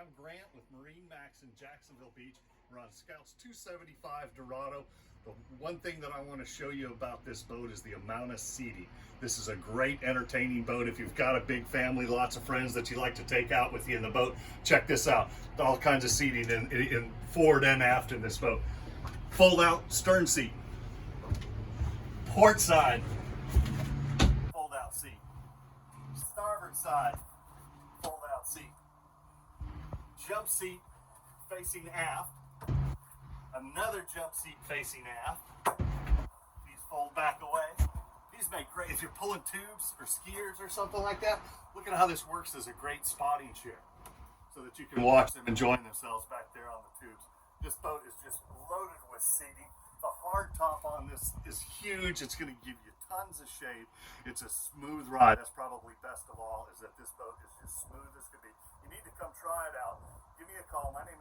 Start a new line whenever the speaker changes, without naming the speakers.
I'm Grant with MarineMax in Jacksonville Beach. We're on Scouts 275 Dorado. The one thing that I want to show you about this boat is the amount of seating. This is a great entertaining boat. If you've got a big family, lots of friends that you like to take out with you in the boat, check this out. All kinds of seating in forward and aft in this boat. Fold out stern seat, port side, fold out seat, starboard side, fold out seat, jump seat facing aft, another jump seat facing aft. These fold back away. These make great, if you're pulling tubes or skiers or something like that, look at how this works as a great spotting chair so that you can watch them enjoying themselves back there on the tubes. This boat is just loaded with seating. The hard top on this is huge. It's going to give you tons of shade. It's a smooth ride. That's probably best of all, is that this boat is just smooth as can be. You need to come try it out. Give me a call. My name is